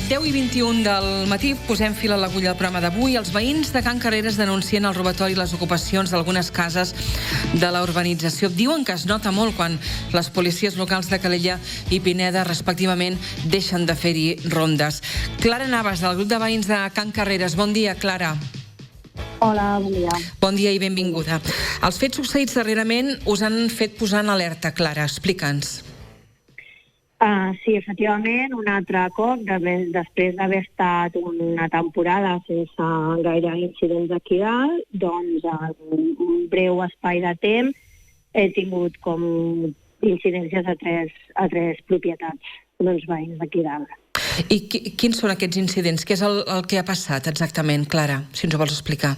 10:21 del matí posem fil a l'agulla al programa d'avui. Els veïns de Can Carreres denuncien el robatori i les ocupacions d'algunes cases de la urbanització. Diuen que es nota molt quan les policies locals de Calella i Pineda, respectivament, deixen de fer-hi rondes. Clara Navas, del grup de veïns de Can Carreres. Bon dia, Clara. Hola, bon dia. Bon dia i benvinguda. Els fets succeïts darrerament us han fet posar en alerta, Clara. Explica'ns. Sí, efectivament, un altre cop, després d'haver estat una temporada sense gaire incidents aquí dalt, doncs en un breu espai de temps he tingut com incidències a tres propietats d'uns veïns d'aquí dalt. I quins són aquests incidents? Què és el que ha passat exactament, Clara, si ens ho vols explicar?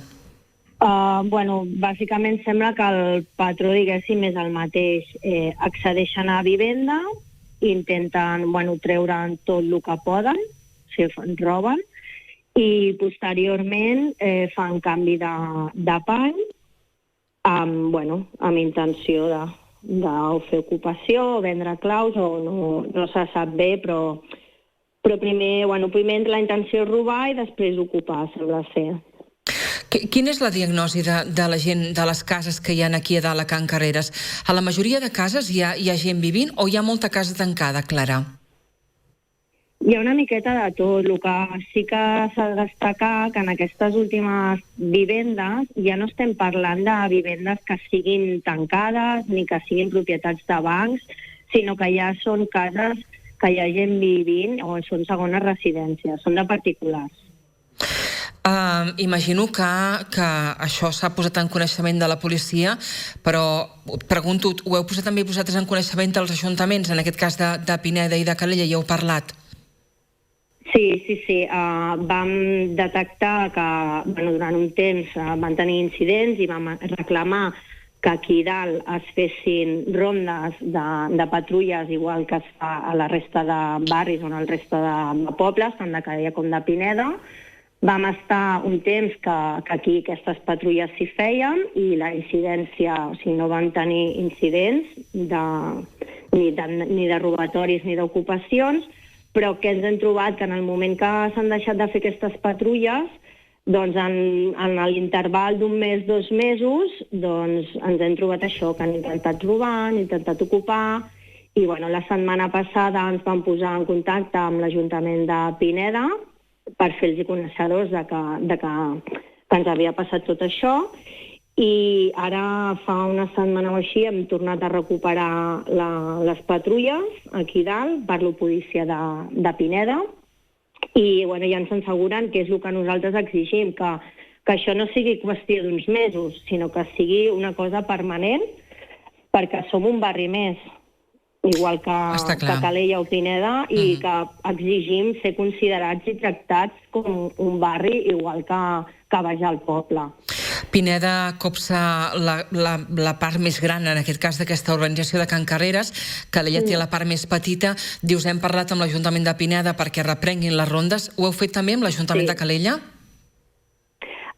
Bàsicament sembla que el patró, diguéssim, és el mateix. Accedeixen a vivenda, intenten treure'n tot el que poden, si roben, i posteriorment fan canvi de pany amb intenció de fer ocupació, vendre claus, o no se sap bé, però primer la intenció és robar i després ocupar, sembla ser. Quina és la diagnosi de la gent de les cases que hi ha aquí a dalt a Can Carreres? A la majoria de cases hi ha gent vivint o hi ha molta casa tancada, Clara? Hi ha una miqueta de tot. El que sí que s'ha de destacar que en aquestes últimes vivendes ja no estem parlant de vivendes que siguin tancades ni que siguin propietats de bancs, sinó que ja són cases que hi ha gent vivint o són segones residències, són de particulars. Imagino que això s'ha posat en coneixement de la policia, però pregunto, ho heu posat també vosaltres en coneixement dels ajuntaments, en aquest cas de Pineda i de Calella, i heu parlat? Sí. Vam detectar que durant un temps van tenir incidents i vam reclamar que aquí dalt es fessin rondes de patrulles, igual que es fa a la resta de barris o en la resta de pobles, tant de Calella com de Pineda. Vam estar un temps que aquí aquestes patrulles s'hi feien i la incidència, o sigui, no vam tenir incidents ni de robatoris ni d'ocupacions, però que ens hem trobat que en el moment que s'han deixat de fer aquestes patrulles, doncs en l'interval d'un mes, 2 mesos, doncs ens hem trobat això, que han intentat robar, han intentat ocupar, i la setmana passada ens vam posar en contacte amb l'Ajuntament de Pineda per fer-los coneixedors de que ens havia passat tot això, i ara fa una setmana o així hem tornat a recuperar les patrulles aquí dalt per l'oposició de Pineda, i ja ens asseguren que és el que nosaltres exigim, que això no sigui qüestió d'uns mesos, sinó que sigui una cosa permanent, perquè som un barri més, igual que Calella o Pineda, i que exigim ser considerats i tractats com un barri igual que baix al poble. Pineda copsa la part més gran, en aquest cas, d'aquesta urbanització de Can Carreres. Calella té la part més petita. Dius, hem parlat amb l'Ajuntament de Pineda perquè reprenguin les rondes. Ho heu fet també amb l'Ajuntament de Calella?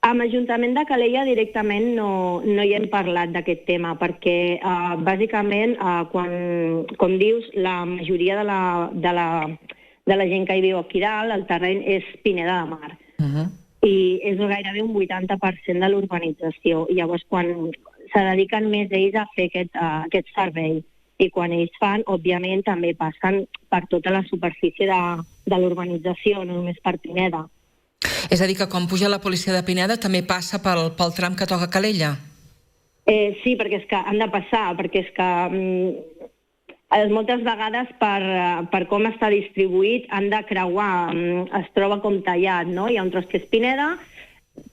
Amb l'Ajuntament de Calella directament no hi hem parlat d'aquest tema, perquè bàsicament, com dius, la majoria de la gent que hi viu aquí dalt, el terreny és Pineda de Mar. I és gairebé un 80% de l'urbanització. I llavors, quan se dediquen més ells a fer aquest servei, i quan ells fan, òbviament, també passen per tota la superfície de l'urbanització, no només per Pineda. És a dir, que quan puja la policia de Pineda també passa pel tram que toca Calella? Sí, perquè és que han de passar, perquè és que moltes vegades per com està distribuït han de creuar, es troba com tallat, no? Hi ha un tros que és Pineda,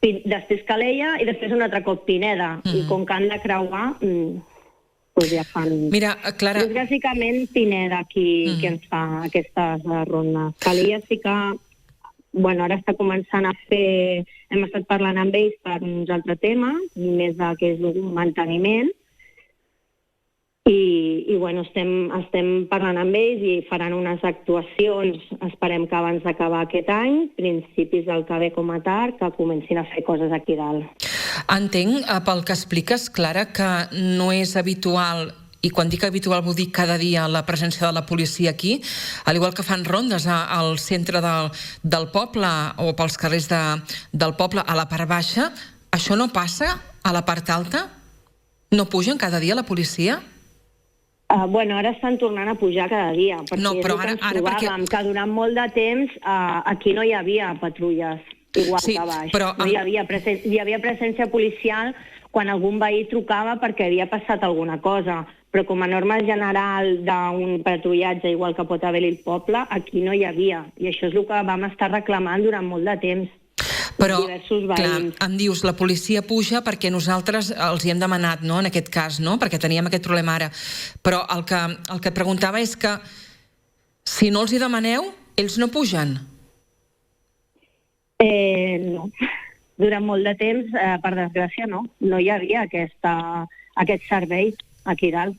després Calella i després un altre cop Pineda, i com que han de creuar, doncs ja fan... Mira, Clara... És bàsicament Pineda qui ens fa aquestes rondes. Calella sí que... ara està començant a fer... Hem estat parlant amb ells per uns altres temes, més del que és el manteniment, i estem parlant amb ells i faran unes actuacions, esperem que abans d'acabar aquest any, principis del que ve com a tard, que comencin a fer coses aquí dalt. Entenc, pel que expliques, Clara, que no és habitual i quan dic habitual vull dir cada dia la presència de la policia aquí, al igual que fan rondes al centre del poble o pels carrers del poble a la part baixa, això no passa a la part alta? No pugen cada dia la policia? Bueno, ara estan tornant a pujar cada dia, perquè no, però és el que ens trobàvem, que durant molt de temps aquí no hi havia patrulles, igual que a baix. Però no hi havia presència policial quan algun veí trucava perquè havia passat alguna cosa, però com a norma general d'un patrullatge igual que pot haver-hi el poble, aquí no hi havia, i això és el que vam estar reclamant durant molt de temps. Però, clar, em dius, la policia puja perquè nosaltres els hi hem demanat, no?, en aquest cas, no?, perquè teníem aquest problema ara. Però el que et preguntava és que si no els hi demaneu, ells no pugen? No. Durant molt de temps, per desgràcia, no. No hi havia aquest servei aquí dalt.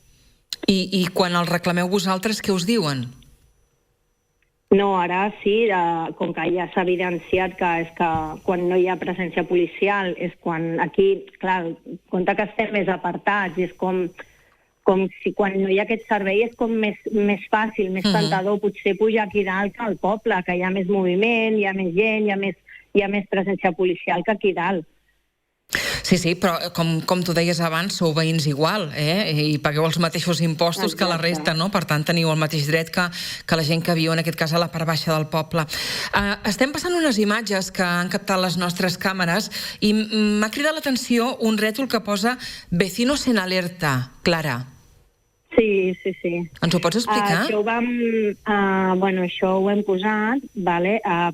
I quan els reclameu vosaltres, què us diuen? No, ara sí, com que ja s'ha evidenciat que és que quan no hi ha presència policial és quan aquí, clar, compte que estem més apartats, i és com si quan no hi ha aquest servei és com més fàcil, més tentador potser pujar aquí dalt que al poble, que hi ha més moviment, hi ha més gent, hi ha més presència policial que aquí dalt. Sí, però com tu deies abans, sou veïns igual, i pagueu els mateixos impostos que la resta, no? Per tant, teniu el mateix dret que la gent que viu, en aquest cas, a la part baixa del poble. Estem passant unes imatges que han captat les nostres càmeres i m'ha cridat l'atenció un rètol que posa Vecinos en alerta. Clara. Sí. Ens ho pots explicar? Això ho hem posat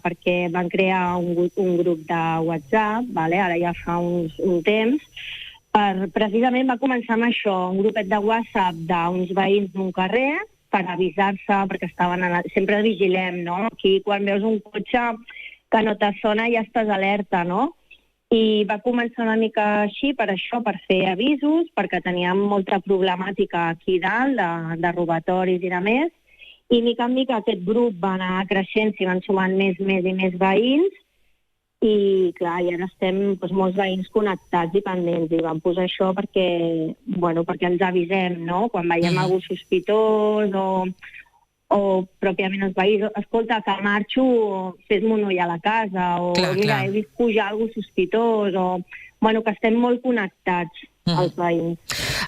perquè van crear un grup de WhatsApp, ara ja fa un temps. Precisament va començar amb això, un grupet de WhatsApp d'uns veïns d'un carrer per avisar-se, perquè sempre vigilem, no? Aquí quan veus un cotxe que no te sona ja estàs alerta, no? I va començar una mica així, per fer avisos, perquè teníem molta problemàtica aquí dalt, de robatoris i de més, i mica en mica aquest grup va anar creixent, s'hi van sumant més i més veïns, i clar, i ara estem molts veïns connectats i pendents, i vam posar això perquè ens avisem, no? Quan veiem algú sospitós o pròpiament els veïns, escolta, que marxo, fes-me un ull a la casa, o mira, he vist pujar algú sospitós, o que estem molt connectats, els veïns.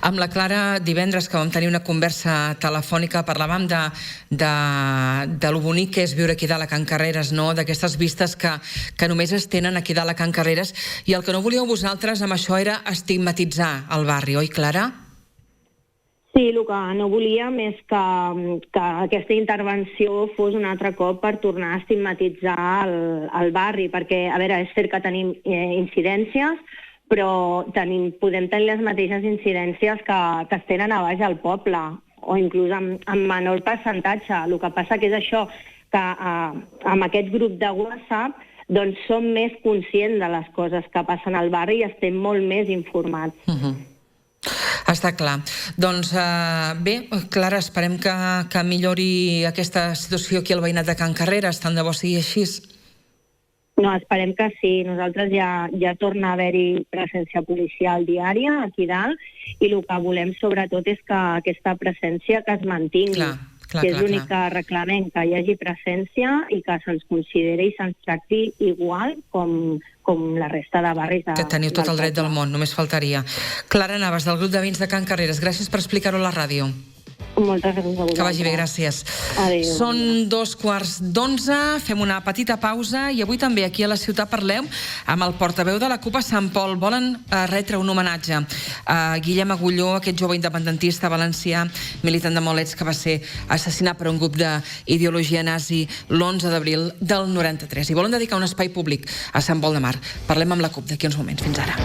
Amb la Clara, divendres, que vam tenir una conversa telefònica, parlàvem de lo bonic que és viure aquí dalt a Can Carreres, no? D'aquestes vistes que només es tenen aquí dalt a Can Carreres, i el que no volíeu vosaltres amb això era estigmatitzar el barri, oi, Clara? Sí, el que no volíem és que aquesta intervenció fos un altre cop per tornar a estigmatitzar el barri, perquè, a veure, és cert que tenim incidències, però podem tenir les mateixes incidències que es tenen a baix al poble, o inclús amb menor percentatge. El que passa que és això, que amb aquest grup de WhatsApp doncs som més conscients de les coses que passen al barri i estem molt més informats. Està clar. Doncs bé, Clara, esperem que millori aquesta situació aquí al veïnat de Can Carreres, tant de bo sigui així. No, esperem que sí. Nosaltres ja torna a haver-hi presència policial diària aquí dalt, i el que volem sobretot és que aquesta presència que es mantingui. Que és l'únic que reclamem, que hi hagi presència i que se'ns consideri i se'ns tracti igual com la resta de barris del poble. Que teniu tot el dret del món, només faltaria. Clara Navas, del grup de veïns de Can Carreres, gràcies per explicar-ho a la ràdio. Moltes gràcies a vosaltres. Que vagi bé, gràcies. Adéu. Són 11:15, fem una petita pausa, i avui també aquí a la ciutat parlem amb el portaveu de la CUP a Sant Pol. Volen retre un homenatge a Guillem Agulló, aquest jove independentista valencià, militant de Molets, que va ser assassinat per un grup d'ideologia nazi l'11 d'abril del 93. I volen dedicar un espai públic a Sant Pol de Mar. Parlem amb la CUP d'aquí uns moments. Fins ara.